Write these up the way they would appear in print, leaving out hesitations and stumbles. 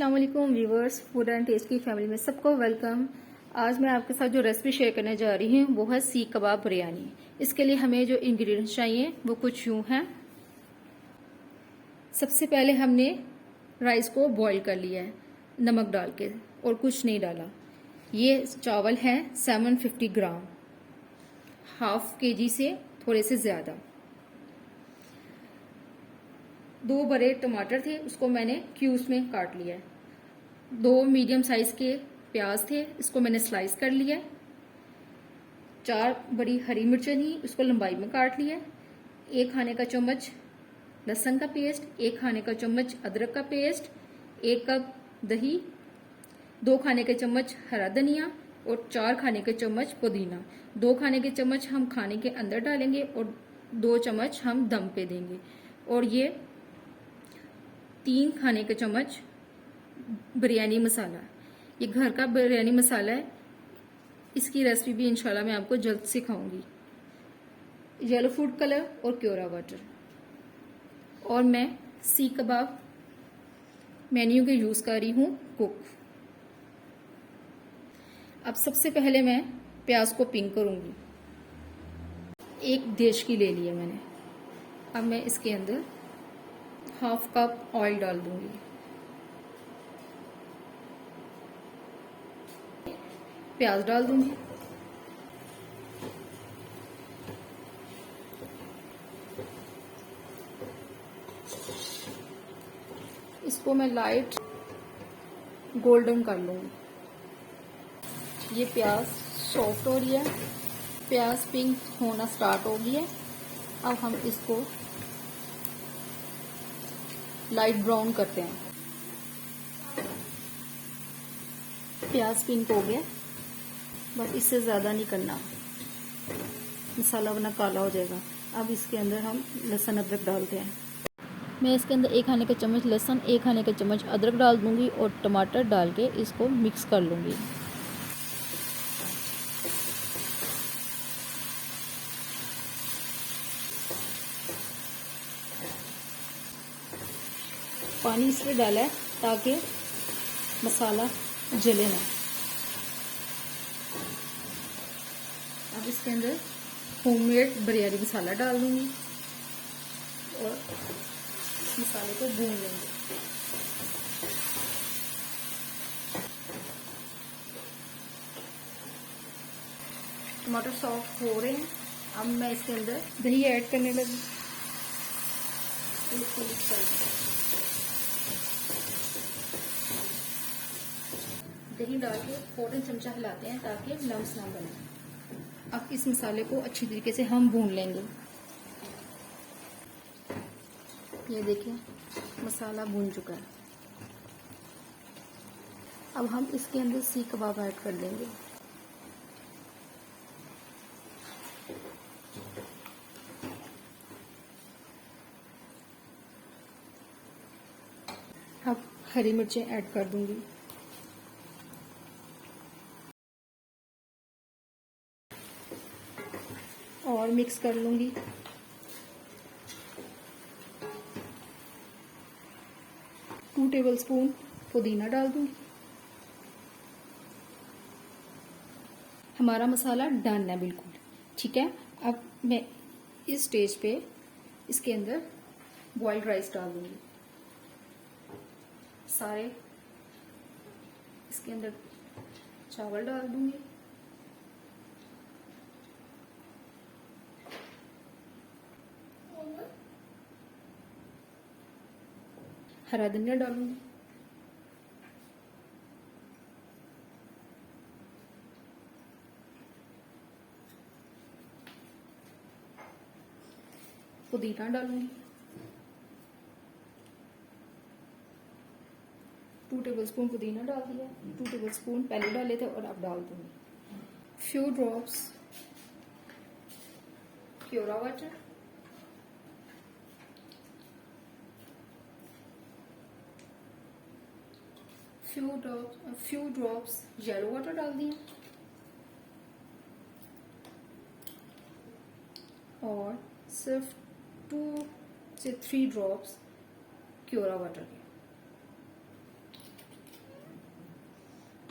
अस्सलाम वालेकुम viewers, food and test की फैमिली में सबको वेलकम। आज मैं आपके साथ जो रेसिपी शेयर करने जा रही हूँ वो है सीख कबाब बिरयानी। इसके लिए हमें जो इंग्रेडिएंट्स चाहिए वो कुछ यूँ हैं। सबसे पहले हमने राइस को बॉईल कर लिया है नमक डाल के, और कुछ नहीं डाला। ये चावल है 750 ग्राम, हाफ केजी से थोड़े से ज़्यादा। 2 बड़े टमाटर थे, उसको मैंने क्यूब्स में काट लिया है। 2 मीडियम साइज के प्याज थे, इसको मैंने स्लाइस कर लिया है। 4 बड़ी हरी मिर्चें थी, उसको लंबाई में काट लिया है। 1 खाने का चम्मच लहसुन का पेस्ट, 1 खाने का चम्मच अदरक का पेस्ट, 1 कप दही, 2 खाने के चम्मच हरा धनिया और 4 खाने के चम्मच पुदीना। 2 खाने के चम्मच हम खाने के अंदर डालेंगे और 2 चम्मच हम दम पे देंगे। और ये 3 खाने के चम्मच बिरयानी मसाला, ये घर का बिरयानी मसाला है। इसकी रेसिपी भी इंशाल्लाह मैं आपको जल्द सिखाऊंगी। येलो फूड कलर और क्योरा वाटर। और मैं सीख कबाब मेन्यू के यूज कर रही हूँ कुक। अब सबसे पहले मैं प्याज को पिंक करूंगी। 1 डिश की ले लिया मैंने। अब मैं इसके अंदर हाफ कप ऑयल डाल दूंगी। प्याज डाल दूंगी। इसको मैं लाइट गोल्डन कर लूंगी। ये प्याज सॉफ्ट हो रही है, प्याज पिंक होना स्टार्ट हो गई है। अब हम इसको लाइट ब्राउन करते हैं। प्याज पिंक हो गया, बस इससे ज़्यादा नहीं करना, मसाला वरना काला हो जाएगा। अब इसके अंदर हम लहसुन अदरक डालते हैं। मैं इसके अंदर 1 खाने का चम्मच लहसुन, 1 खाने का चम्मच अदरक डाल दूंगी और टमाटर डाल के इसको मिक्स कर लूंगी। पानी इसलिए डाला है ताकि मसाला जले ना। अब इसके अंदर होममेड बिरयानी मसाला डाल दूंगी और मसाले को भून लेंगे। टमाटर सॉफ्ट हो रहे हैं। अब मैं इसके अंदर दही ऐड करने लगी। इसको मिक्स कर दही डाल के फौरन चमचा हिलाते हैं ताकि लम्स ना बने। अब इस मसाले को अच्छी तरीके से हम भून लेंगे। ये देखिए मसाला भून चुका है। अब हम इसके अंदर सीख कबाब ऐड कर देंगे। अब हरी मिर्चें ऐड कर दूंगी। और मिक्स कर लूंगी। टू टेबलस्पून पुदीना डाल दूंगी। हमारा मसाला डन है बिल्कुल, ठीक है। अब मैं इस स्टेज पे इसके अंदर बॉइल्ड राइस डाल दूंगी। सारे इसके अंदर चावल डाल दूंगी। हरा धनिया डालूंगी। पुदीना डालूंगी। 2 टेबलस्पून पुदीना डाल दिया। 2 टेबलस्पून पहले डाले थे और अब डाल दूंगी। Few drops Quora water, few drops yellow water डाल दिए और सिर्फ 2 से 3 ड्रॉप्स क्योरा वाटर के।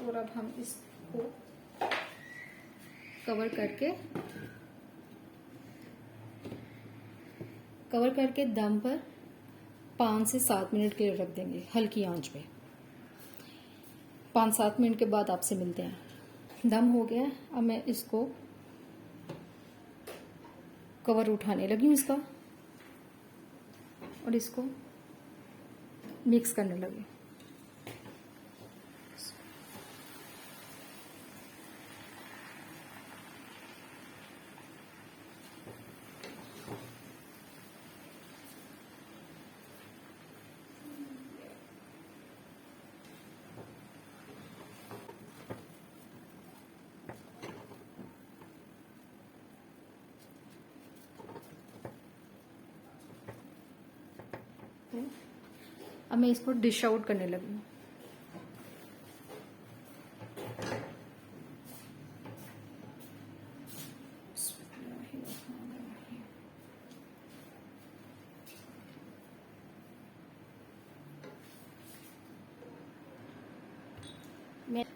और अब हम इसको कवर करके दम पर 5 से 7 मिनट के लिए रख देंगे हल्की आंच पे। 5-7 मिनट के बाद आपसे मिलते हैं। दम हो गया है। अब मैं इसको कवर उठाने लगी हूँ इसका और इसको मिक्स करने लगी। अब मैं इसको डिश आउट करने लगी हूँ।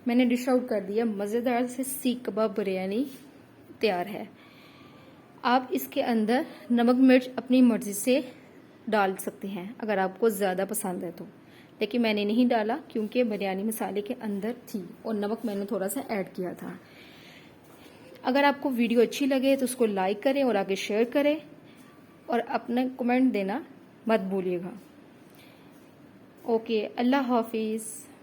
मैंने डिश आउट कर दिया। मज़ेदार से सीख कबाब बिरयानी तैयार है। आप इसके अंदर नमक मिर्च अपनी मर्जी से डाल सकते हैं अगर आपको ज़्यादा पसंद है तो, लेकिन मैंने नहीं डाला क्योंकि बिरयानी मसाले के अंदर थी और नमक मैंने थोड़ा सा ऐड किया था। अगर आपको वीडियो अच्छी लगे तो उसको लाइक करें और आगे शेयर करें और अपना कमेंट देना मत भूलिएगा। ओके, अल्लाह हाफिज़।